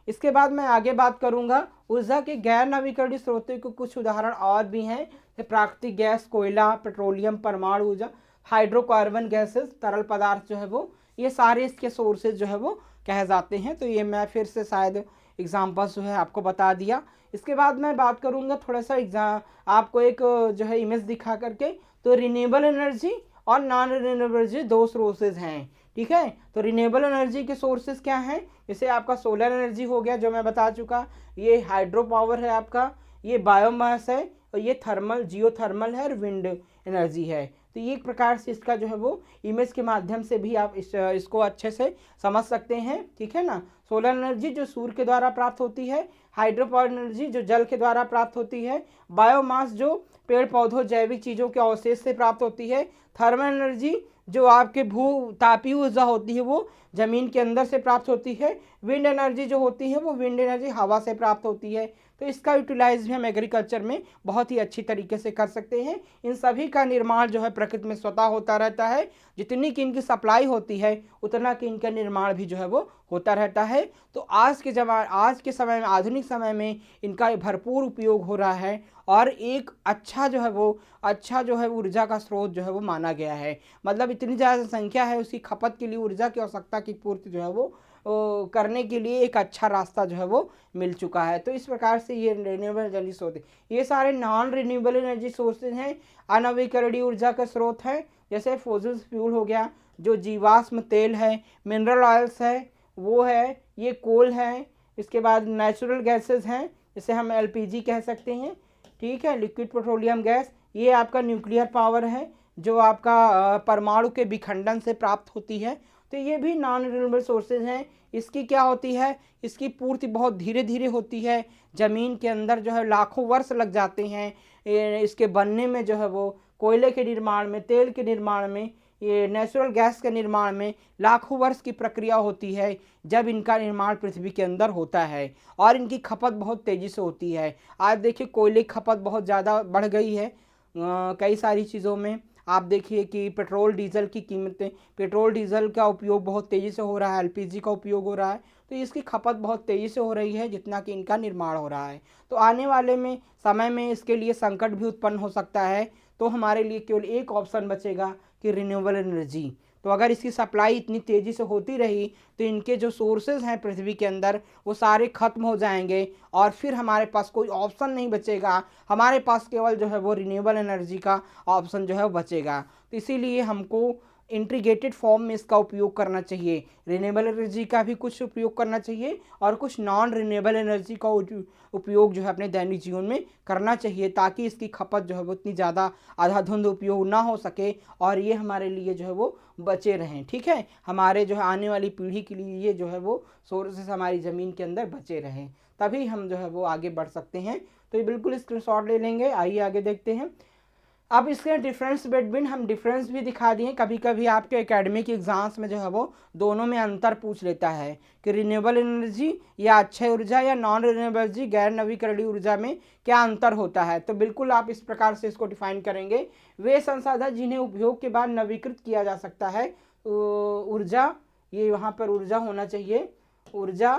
इसके बाद मैं आगे बात करूंगा ऊर्जा के गैर नवीकरणीय स्रोतों के कुछ उदाहरण और भी हैं। प्राकृतिक गैस, कोयला, पेट्रोलियम, परमाणु ऊर्जा, हाइड्रोकार्बन गैसेस, तरल पदार्थ जो है वो, ये सारे इसके सोर्सेज जो है वो कहे जाते हैं। तो ये मैं फिर से शायद एग्जाम्पल्स जो है आपको बता दिया। इसके बाद मैं बात करूंगा थोड़ा सा आपको एक जो है इमेज दिखा करके। तो रिन्यूएबल एनर्जी और नॉन रिन्यूएबल एनर्जी दो सोर्सेज हैं, ठीक है। तो रिन्यूएबल एनर्जी के सोर्सेज क्या हैं? जैसे आपका सोलर एनर्जी हो गया जो मैं बता चुका, ये हाइड्रो पावर है आपका, ये बायोमास है, और ये थर्मल, जियो थर्मल है, और विंड एनर्जी है। तो ये एक प्रकार से इसका जो है वो इमेज के माध्यम से भी आप इसको अच्छे से समझ सकते हैं, ठीक है ना। सोलर एनर्जी जो सूर्य के द्वारा प्राप्त होती है, हाइड्रो पावर एनर्जी जो जल के द्वारा प्राप्त होती है, बायोमास जो पेड़ पौधों जैविक चीज़ों के अवशेष से प्राप्त होती है, थर्मल एनर्जी जो आपके भू तापीय ऊर्जा होती है वो जमीन के अंदर से प्राप्त होती है, विंड एनर्जी जो होती है वो विंड एनर्जी हवा से प्राप्त होती है। तो इसका यूटिलाइज भी हम एग्रीकल्चर में बहुत ही अच्छी तरीके से कर सकते हैं। इन सभी का निर्माण जो है प्रकृति में स्वतः होता रहता है। जितनी कि इनकी सप्लाई होती है उतना कि इनका निर्माण भी जो है वो होता रहता है। तो आज के समय में, आधुनिक समय में इनका भरपूर उपयोग हो रहा है, और एक अच्छा जो है ऊर्जा का स्रोत जो है वो माना गया है। मतलब इतनी ज़्यादा संख्या है, उसकी खपत के लिए ऊर्जा की आवश्यकता की पूर्ति जो है वो करने के लिए एक अच्छा रास्ता जो है वो मिल चुका है। तो इस प्रकार से ये रिन्यूएबल एनर्जी स्रोत, ये सारे नॉन रिन्यूएबल एनर्जी सोर्सेज हैं, अनवीकरणीय ऊर्जा का स्रोत है। जैसे फॉसिल फ्यूल हो गया, जो जीवाश्म तेल है, मिनरल ऑयल्स है वो है, ये कोल है। इसके बाद नेचुरल गैसेस हैं, जैसे हम एलपीजी कह सकते हैं, ठीक है, लिक्विड पेट्रोलियम गैस। ये आपका न्यूक्लियर पावर है जो आपका परमाणु के विखंडन से प्राप्त होती है। तो ये भी नॉन रिन्यूएबल सोर्सेज हैं। इसकी क्या होती है? इसकी पूर्ति बहुत धीरे धीरे होती है, ज़मीन के अंदर जो है लाखों वर्ष लग जाते हैं इसके बनने में, जो है वो कोयले के निर्माण में, तेल के निर्माण में, ये नेचुरल गैस के निर्माण में लाखों वर्ष की प्रक्रिया होती है जब इनका निर्माण पृथ्वी के अंदर होता है, और इनकी खपत बहुत तेज़ी से होती है। आज देखिए कोयले की खपत बहुत ज़्यादा बढ़ गई है कई सारी चीज़ों में। आप देखिए कि पेट्रोल डीजल की कीमतें, पेट्रोल डीजल का उपयोग बहुत तेज़ी से हो रहा है, एलपीजी का उपयोग हो रहा है, तो इसकी खपत बहुत तेज़ी से हो रही है जितना कि इनका निर्माण हो रहा है। तो आने वाले में समय में इसके लिए संकट भी उत्पन्न हो सकता है। तो हमारे लिए केवल एक ऑप्शन बचेगा कि रिन्यूएबल एनर्जी। तो अगर इसकी सप्लाई इतनी तेज़ी से होती रही तो इनके जो सोर्सेज हैं पृथ्वी के अंदर वो सारे खत्म हो जाएंगे और फिर हमारे पास कोई ऑप्शन नहीं बचेगा, हमारे पास केवल जो है वो रिन्यूएबल एनर्जी का ऑप्शन जो है वो बचेगा। तो इसीलिए हमको इंटीग्रेटेड फॉर्म में इसका उपयोग करना चाहिए। रिन्यूएबल एनर्जी का भी कुछ उपयोग करना चाहिए और कुछ नॉन रिन्यूएबल एनर्जी का उपयोग जो है अपने दैनिक जीवन में करना चाहिए, ताकि इसकी खपत जो है वो इतनी ज़्यादा आधाधुंध उपयोग ना हो सके और ये हमारे लिए जो है वो बचे रहें। ठीक है, हमारे जो है आने वाली पीढ़ी के लिए ये जो है वो सोर्सेस हमारी ज़मीन के अंदर बचे रहें, तभी हम जो है वो आगे बढ़ सकते हैं। तो ये बिल्कुल स्क्रीनशॉट ले लेंगे। आइए आगे देखते हैं। अब इसके डिफरेंस बिटवीन हम डिफरेंस भी दिखा दिए। कभी कभी आपके एकेडमिक एग्जाम्स में जो है वो दोनों में अंतर पूछ लेता है कि रिन्यूएबल एनर्जी या अक्षय ऊर्जा या नॉन रिन्यूएबल एनर्जी गैर नवीकरणीय ऊर्जा में क्या अंतर होता है। तो बिल्कुल आप इस प्रकार से इसको डिफाइन करेंगे। वे संसाधन जिन्हें उपयोग के बाद नवीकृत किया जा सकता है, ऊर्जा, ये वहाँ पर ऊर्जा होना चाहिए, ऊर्जा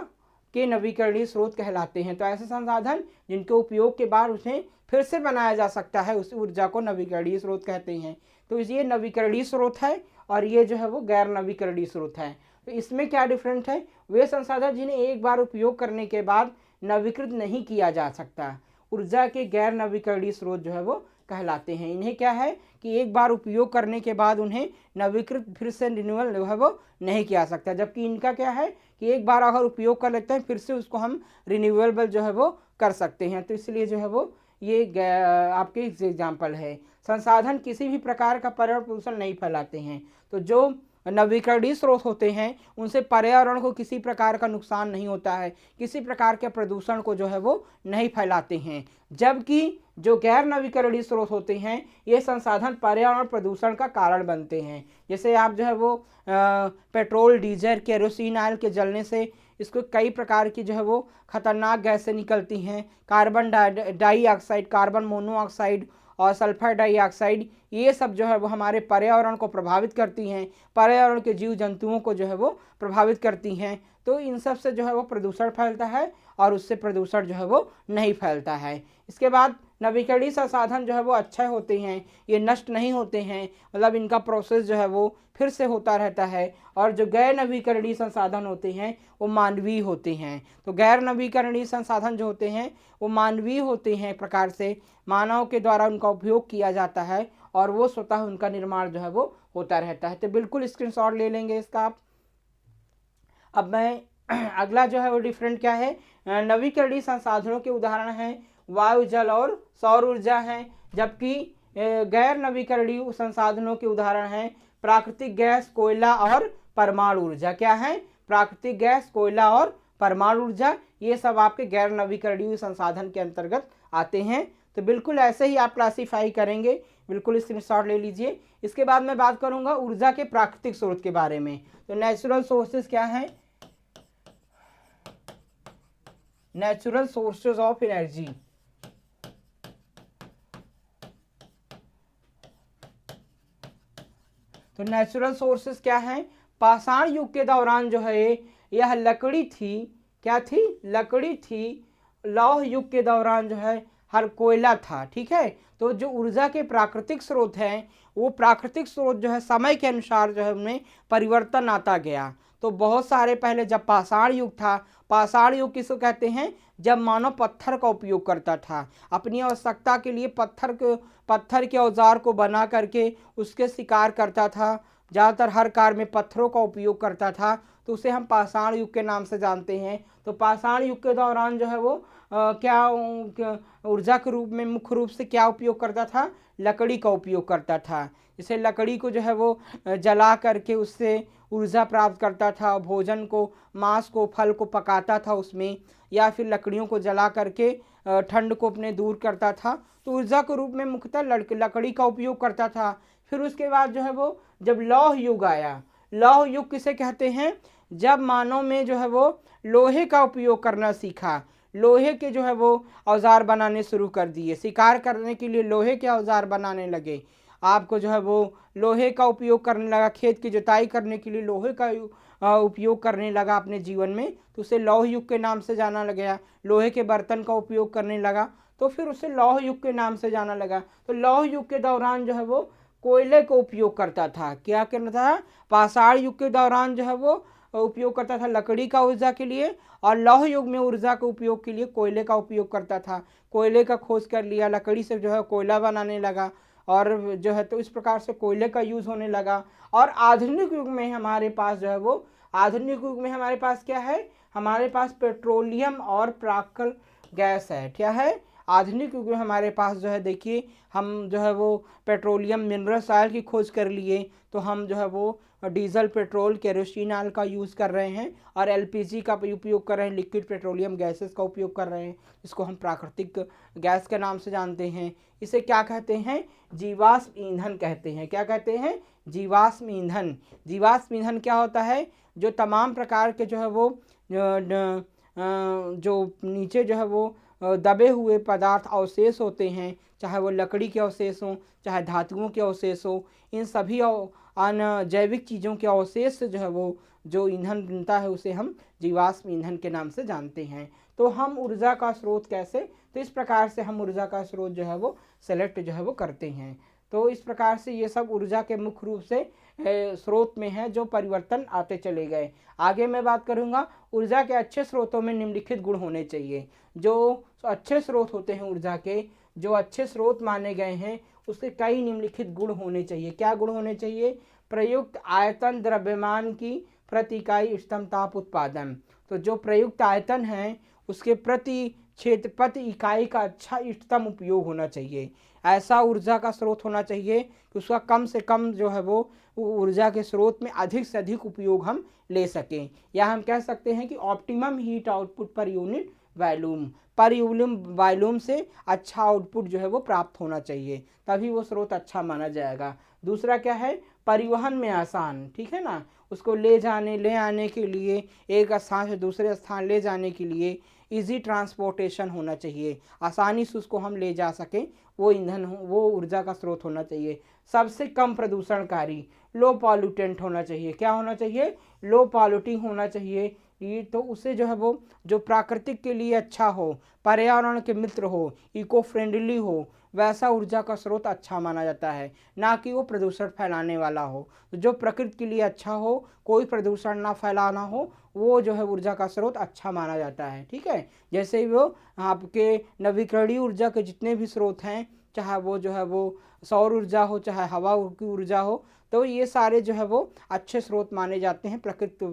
के नवीकरणीय स्रोत कहलाते हैं। तो ऐसे संसाधन जिनके उपयोग के बाद उसे फिर से बनाया जा सकता है, उस ऊर्जा को नवीकरणीय स्रोत कहते हैं। तो ये नवीकरणीय स्रोत है और ये जो है वो गैर नवीकरणीय स्रोत है। तो इसमें क्या डिफरेंस है? वे संसाधन जिन्हें एक बार उपयोग करने के बाद नवीकृत नहीं किया जा सकता, ऊर्जा के गैर नवीकरणीय स्रोत जो है वो कहलाते हैं। इन्हें क्या है कि एक बार उपयोग करने के बाद उन्हें नवीकृत फिर से रिन्यूअल जो है वो नहीं किया सकता, जबकि इनका क्या है कि एक बार अगर उपयोग कर लेते हैं फिर से उसको हम रिन्यूएबल जो है वो कर सकते हैं। तो इसलिए जो है वो ये आपके एग्जाम्पल है। संसाधन किसी भी प्रकार का पर्यावरण प्रदूषण नहीं फैलाते हैं। तो जो नवीकरणीय स्रोत होते हैं उनसे पर्यावरण को किसी प्रकार का नुकसान नहीं होता है, किसी प्रकार के प्रदूषण को जो है वो नहीं फैलाते हैं। जबकि जो गैर नवीकरणीय स्रोत होते हैं ये संसाधन पर्यावरण प्रदूषण का कारण बनते हैं। जैसे आप जो है वो पेट्रोल, डीजल, केरोसिन ऑयल के जलने से इसको कई प्रकार की जो है वो खतरनाक गैसें निकलती हैं। कार्बन डाइऑक्साइड, कार्बन मोनोऑक्साइड और सल्फर डाइऑक्साइड, ये सब जो है वो हमारे पर्यावरण को प्रभावित करती हैं, पर्यावरण के जीव जंतुओं को जो है वो प्रभावित करती हैं। तो इन सब से जो है वो प्रदूषण फैलता है और उससे प्रदूषण जो है वो नहीं फैलता है। इसके बाद नवीकरणीय संसाधन जो है वो अच्छे होते हैं, ये नष्ट नहीं होते हैं, मतलब इनका प्रोसेस जो है वो फिर से होता रहता है। और जो गैर नवीकरणीय संसाधन होते हैं वो मानवीय होते हैं। तो गैर नवीकरणीय संसाधन जो होते हैं वो मानवीय होते हैं, एक प्रकार से मानव के द्वारा उनका उपयोग किया जाता है और वो स्वतः उनका निर्माण जो है वो होता रहता है। तो बिल्कुल स्क्रीनशॉट ले लेंगे इसका आप। अब मैं अगला जो है वो डिफरेंट क्या है, नवीकरणीय संसाधनों के उदाहरण हैं वायु, जल और सौर ऊर्जा हैं, जबकि गैर नवीकरणीय संसाधनों के उदाहरण हैं प्राकृतिक गैस, कोयला और परमाणु ऊर्जा। क्या है? प्राकृतिक गैस, कोयला और परमाणु ऊर्जा, ये सब आपके गैर नवीकरणीय संसाधन के अंतर्गत आते हैं। तो बिल्कुल ऐसे ही आप क्लासीफाई करेंगे, बिल्कुल स्क्रीनशॉट ले लीजिए। इसके बाद मैं बात करूंगा ऊर्जा के प्राकृतिक स्रोत के बारे में। तो नेचुरल सोर्सेज क्या है? Natural sources of energy. तो नेचुरल सोर्सेज क्या है? पाषाण युग के दौरान जो है यह लकड़ी थी। क्या थी? लकड़ी थी। लौह युग के दौरान जो है हर कोयला था। ठीक है, तो जो ऊर्जा के प्राकृतिक स्रोत हैं वो प्राकृतिक स्रोत जो है समय के अनुसार जो है उनमें परिवर्तन आता गया। तो बहुत सारे पहले जब पाषाण युग था, पाषाण युग किसको कहते हैं? जब मानव पत्थर का उपयोग करता था अपनी आवश्यकता के लिए, पत्थर के औजार को बना करके उसके शिकार करता था, ज़्यादातर हर कार्य में पत्थरों का उपयोग करता था, तो उसे हम पाषाण युग के नाम से जानते हैं। तो पाषाण युग के दौरान जो है वो क्या ऊर्जा के रूप में मुख्य रूप से क्या उपयोग करता था? लकड़ी का उपयोग करता था। जैसे लकड़ी को जो है वो जला करके उससे ऊर्जा प्राप्त करता था, भोजन को, मांस को, फल को पकाता था उसमें, या फिर लकड़ियों को जला करके ठंड को अपने दूर करता था। तो ऊर्जा के रूप में मुख्यतः लकड़ी का उपयोग करता था। फिर उसके बाद जो है वो जब लौह युग आया, लौह युग किसे कहते हैं? जब मानव में जो है वो लोहे का उपयोग करना सीखा, लोहे के जो है वो औजार बनाने शुरू कर दिए, शिकार करने के लिए लोहे के औजार बनाने लगे, आपको जो है वो लोहे का उपयोग करने लगा, खेत की जुताई करने के लिए लोहे का उपयोग करने लगा अपने जीवन में, तो उसे लौह युग के नाम से जाना लगा। लोहे के बर्तन का उपयोग करने लगा तो फिर उसे लौह युग के नाम से जाना लगा। तो लौह युग के दौरान जो है वो कोयले का उपयोग करता था। क्या करना था? पाषाण युग के दौरान जो है वो उपयोग करता था लकड़ी का ऊर्जा के लिए, और लौह युग में ऊर्जा के उपयोग के लिए कोयले का उपयोग करता था। कोयले का खोज कर लिया, लकड़ी से जो है कोयला बनाने लगा, और जो है तो इस प्रकार से कोयले का यूज होने लगा। और आधुनिक युग में हमारे पास जो है वो, आधुनिक युग में हमारे पास क्या है? हमारे पास पेट्रोलियम और प्राकृतिक गैस है। क्या है? आधुनिक युग में हमारे पास जो है, देखिए हम जो है वो पेट्रोलियम मिनरल्स ऑयल की खोज कर लिए, तो हम जो है वो डीजल, पेट्रोल, केरोसिन ऑयल का यूज़ कर रहे हैं, और एलपीजी का उपयोग कर रहे हैं, लिक्विड पेट्रोलियम गैसेस का उपयोग कर रहे हैं, इसको हम प्राकृतिक गैस के नाम से जानते हैं। इसे क्या कहते हैं? जीवाश्म ईंधन कहते हैं। क्या कहते हैं? जीवाश्म ईंधन। जीवाश्म ईंधन क्या होता है? जो तमाम प्रकार के जो है वो जो नीचे जो है वो दबे हुए पदार्थ, अवशेष होते हैं, चाहे वो लकड़ी के अवशेष हों, चाहे धातुओं के अवशेष हों, इन सभी जैविक चीज़ों के अवशेष से जो है वो जो ईंधन बनता है, उसे हम जीवाश्म ईंधन के नाम से जानते हैं। तो हम ऊर्जा का स्रोत कैसे? तो इस प्रकार से हम ऊर्जा का स्रोत जो है वो सेलेक्ट जो है वो करते हैं। तो इस प्रकार से ये सब ऊर्जा के मुख्य रूप से स्रोत में है, जो परिवर्तन आते चले गए। आगे मैं बात करूँगा, ऊर्जा के अच्छे स्रोतों में निम्नलिखित गुण होने चाहिए। जो अच्छे स्रोत होते हैं ऊर्जा के, जो अच्छे स्रोत माने गए हैं, उसके कई निम्नलिखित गुण होने चाहिए। क्या गुण होने चाहिए? प्रयुक्त आयतन द्रव्यमान की प्रति इकाई इष्टतम ताप उत्पादन। तो जो प्रयुक्त आयतन है उसके प्रति क्षेत्र, प्रति इकाई का अच्छा इष्टतम उपयोग होना चाहिए। ऐसा ऊर्जा का स्रोत होना चाहिए कि उसका कम से कम जो है वो ऊर्जा के स्रोत में अधिक से अधिक उपयोग हम ले सकें, या हम कह सकते हैं कि optimum heat output per unit volume, पर वॉल्यूम से अच्छा आउटपुट जो है वो प्राप्त होना चाहिए, तभी वो स्रोत अच्छा माना जाएगा। दूसरा क्या है? परिवहन में आसान। ठीक है ना? उसको ले आने के लिए, एक स्थान से दूसरे स्थान ले जाने के लिए इजी ट्रांसपोर्टेशन होना चाहिए, आसानी से उसको हम ले जा सकें, वो ईंधन हो, वो ऊर्जा का स्रोत होना चाहिए। सबसे कम प्रदूषणकारी, लो पॉल्यूटेंट होना चाहिए। क्या होना चाहिए? लो पॉल्यूटिंग होना चाहिए। ये तो उसे जो है वो जो प्राकृतिक के लिए अच्छा हो, पर्यावरण के मित्र हो, इको फ्रेंडली हो, वैसा ऊर्जा का स्रोत अच्छा माना जाता है, ना कि वो प्रदूषण फैलाने वाला हो। तो जो प्रकृति के लिए अच्छा हो, कोई प्रदूषण ना फैलाना हो, वो जो है ऊर्जा का स्रोत अच्छा माना जाता है। ठीक है? जैसे वो आपके नवीकरणीय ऊर्जा के जितने भी स्रोत हैं, चाहे वो जो है वो सौर ऊर्जा हो, चाहे हवा की ऊर्जा हो, तो ये सारे जो है वो अच्छे स्रोत माने जाते हैं, प्रकृति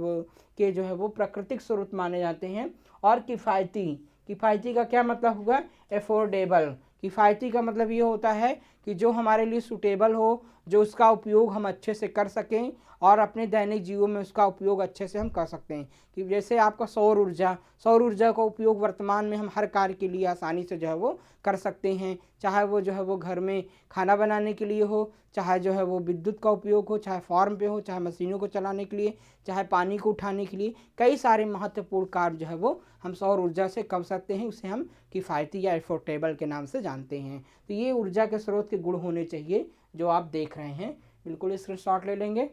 के जो है वो प्राकृतिक स्रोत माने जाते हैं। और किफ़ायती, किफ़ायती का क्या मतलब हुआ? एफोर्डेबल। किफ़ायती का मतलब ये होता है कि जो हमारे लिए सूटेबल हो, जो उसका उपयोग हम अच्छे से कर सकें, और अपने दैनिक जीवन में उसका उपयोग अच्छे से हम कर सकते हैं। कि जैसे आपका सौर ऊर्जा, सौर ऊर्जा का उपयोग वर्तमान में हम हर कार्य के लिए आसानी से जो है वो कर सकते हैं, चाहे वो जो है वो घर में खाना बनाने के लिए हो, चाहे जो है वो विद्युत का उपयोग हो, चाहे फार्म पे हो, चाहे मशीनों को चलाने के लिए, चाहे पानी को उठाने के लिए, कई सारे महत्वपूर्ण कार्य जो है वो हम सौर ऊर्जा से कर सकते हैं। उसे हम किफ़ायती या एफोर्डेबल के नाम से जानते हैं। तो ये ऊर्जा के स्रोत के गुण होने चाहिए जो आप देख रहे हैं। बिल्कुल स्क्रीनशॉट ले लेंगे।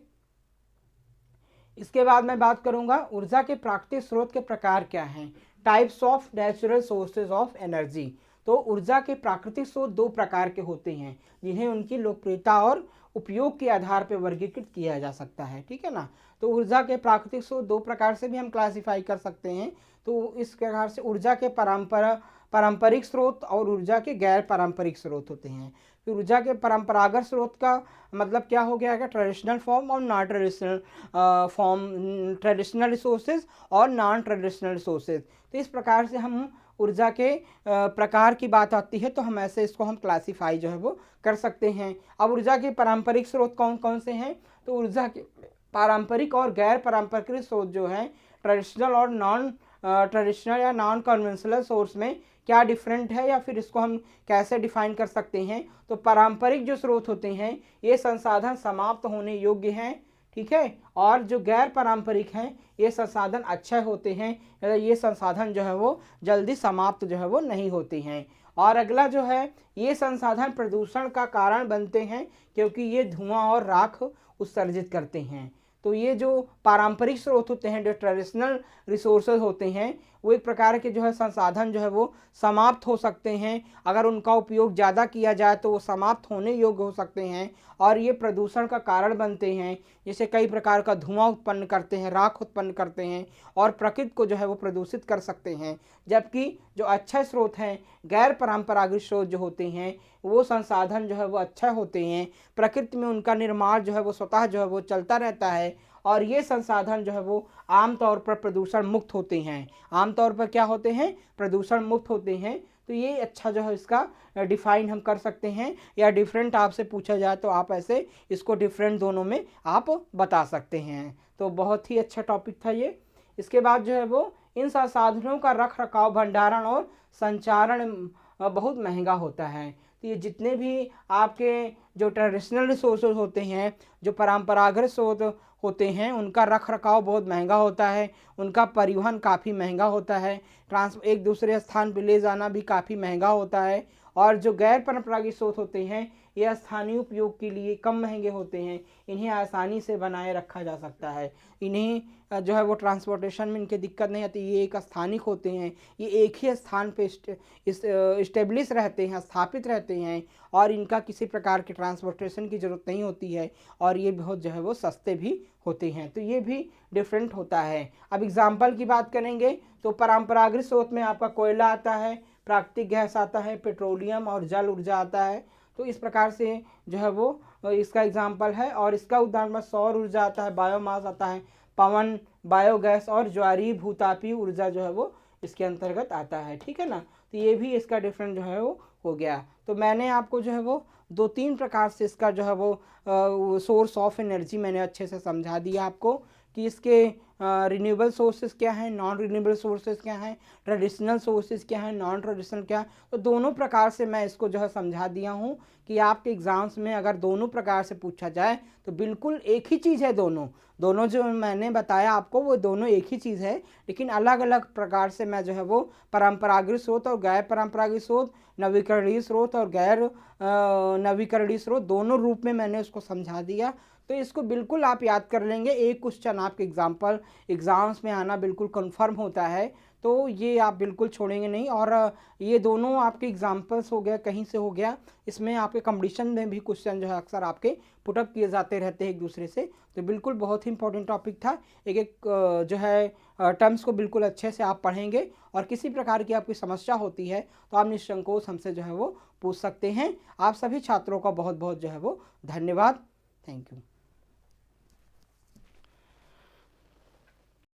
इसके बाद मैं बात करूंगा ऊर्जा के प्राकृतिक स्रोत के प्रकार क्या हैं। Types of natural sources of energy. तो ऊर्जा के प्राकृतिक स्रोत दो प्रकार के होते हैं, जिन्हें उनकी लोकप्रियता और उपयोग के आधार पर वर्गीकृत किया जा सकता है। ठीक है ना? तो ऊर्जा के प्राकृतिक स्रोत दो प्रकार से भी हम क्लासिफाई कर सकते हैं। तो इस प्रकार से ऊर्जा के पारंपरिक स्रोत और ऊर्जा के गैर पारंपरिक स्रोत होते हैं। फिर ऊर्जा के परंपरागत स्रोत का मतलब क्या हो गया है? ट्रेडिशनल फॉर्म और non traditional form, traditional resources और नॉन ट्रेडिशनल रिसोर्सेज। तो इस प्रकार से हम ऊर्जा के प्रकार की बात आती है तो हम ऐसे इसको हम क्लासीफाई जो है वो कर सकते हैं। अब ऊर्जा के पारंपरिक स्रोत कौन कौन से हैं? तो ऊर्जा के पारंपरिक और गैर पारंपरिक स्रोत जो हैं, ट्रेडिशनल और नॉन ट्रेडिशनल या नॉन कन्वेंशनल सोर्स में क्या डिफरेंट है, या फिर इसको हम कैसे डिफाइन कर सकते हैं? तो पारंपरिक जो स्रोत होते हैं ये संसाधन समाप्त होने योग्य हैं। ठीक है? और जो गैर पारंपरिक हैं ये संसाधन अच्छे होते हैं, ये संसाधन जो है वो जल्दी समाप्त जो है वो नहीं होते हैं। और अगला जो है, ये संसाधन प्रदूषण का कारण बनते हैं क्योंकि ये धुआं और राख उत्सर्जित करते हैं। तो ये जो पारंपरिक स्रोत होते हैं, जो ट्रेडिशनल रिसोर्सेज होते हैं, वो एक प्रकार के जो है संसाधन जो है वो समाप्त हो सकते हैं। अगर उनका उपयोग ज़्यादा किया जाए तो वो समाप्त होने योग्य हो सकते हैं और ये प्रदूषण का कारण बनते हैं। जैसे कई प्रकार का धुआं उत्पन्न करते हैं, राख उत्पन्न करते हैं और प्रकृति को जो है वो प्रदूषित कर सकते हैं। जबकि जो अच्छे स्रोत हैं, गैर परंपरागत स्रोत जो होते हैं, वो संसाधन जो है वो अच्छा होते हैं। प्रकृति में उनका निर्माण जो है वो स्वतः जो है वो चलता रहता है और ये संसाधन जो है वो आमतौर पर प्रदूषण मुक्त होते हैं। आमतौर पर क्या होते हैं? प्रदूषण मुक्त होते हैं। तो ये अच्छा जो है इसका डिफाइन हम कर सकते हैं, या डिफरेंट आपसे पूछा जाए तो आप ऐसे इसको डिफरेंट दोनों में आप बता सकते हैं। तो बहुत ही अच्छा टॉपिक था ये। इसके बाद जो है वो इन संसाधनों का रख रखाव, भंडारण और संचारण बहुत महंगा होता है। तो ये जितने भी आपके जो ट्रेडिशनल रिसोर्सेज होते हैं, जो परंपरागत स्रोत होते हैं, उनका रख रखाव बहुत महंगा होता है, उनका परिवहन काफ़ी महंगा होता है, एक दूसरे स्थान पर ले जाना भी काफ़ी महंगा होता है। और जो गैर परंपरागत स्रोत होते हैं, ये स्थानीय उपयोग के लिए कम महंगे होते हैं, इन्हें आसानी से बनाए रखा जा सकता है। इन्हें जो है वो ट्रांसपोर्टेशन में इनके दिक्कत नहीं आती। ये एक स्थानिक होते हैं, ये एक ही स्थान पे इस्टेब्लिश रहते हैं, स्थापित रहते हैं और इनका किसी प्रकार के ट्रांसपोर्टेशन की ज़रूरत नहीं होती है और ये बहुत जो है वो सस्ते भी होते हैं। तो ये भी डिफरेंट होता है। अब एग्जाम्पल की बात करेंगे तो परंपरागत स्रोत में आपका कोयला आता है, प्राकृतिक गैस आता है, पेट्रोलियम और जल ऊर्जा आता है। तो इस प्रकार से जो है वो इसका एग्जाम्पल है। और इसका उदाहरण में सौर ऊर्जा आता है, बायोमास आता है, पवन, बायोगैस और ज्वारीय भूतापीय ऊर्जा जो है वो इसके अंतर्गत आता है। ठीक है ना। तो ये भी इसका डिफरेंट जो है वो हो गया। तो मैंने आपको जो है वो 2-3 प्रकार से इसका जो है वो सोर्स ऑफ एनर्जी मैंने अच्छे से समझा दिया आपको कि इसके रिन्यूएबल सोर्सेज क्या हैं, नॉन रिन्यूएबल सोर्सेज क्या हैं, ट्रेडिशनल सोर्सेज क्या हैं, नॉन ट्रेडिशनल क्या है। तो दोनों प्रकार से मैं इसको जो है समझा दिया हूँ कि आपके एग्ज़ाम्स में अगर दोनों प्रकार से पूछा जाए तो बिल्कुल एक ही चीज़ है। दोनों जो मैंने बताया आपको वो दोनों एक ही चीज़ है, लेकिन अलग अलग प्रकार से मैं जो है वो परंपरागत स्रोत और गैर परंपरागत स्रोत, नवीकरणीय स्रोत और गैर नवीकरणीय स्रोत, दोनों रूप में मैंने उसको समझा दिया। तो इसको बिल्कुल आप याद कर लेंगे। एक क्वेश्चन आपके एग्ज़ाम्स में आना बिल्कुल कंफर्म होता है, तो ये आप बिल्कुल छोड़ेंगे नहीं। और ये दोनों आपके एग्जाम्पल्स हो गया, कहीं से हो गया, इसमें आपके कंपटीशन में भी क्वेश्चन जो है अक्सर आपके पुटअप किए जाते रहते हैं एक दूसरे से। तो बिल्कुल बहुत ही इंपॉर्टेंट टॉपिक था। एक एक जो है टर्म्स को बिल्कुल अच्छे से आप पढ़ेंगे और किसी प्रकार की आपकी समस्या होती है तो आप निसंकोच हमसे जो है वो पूछ सकते हैं। आप सभी छात्रों का बहुत बहुत जो है वो धन्यवाद। Thank you.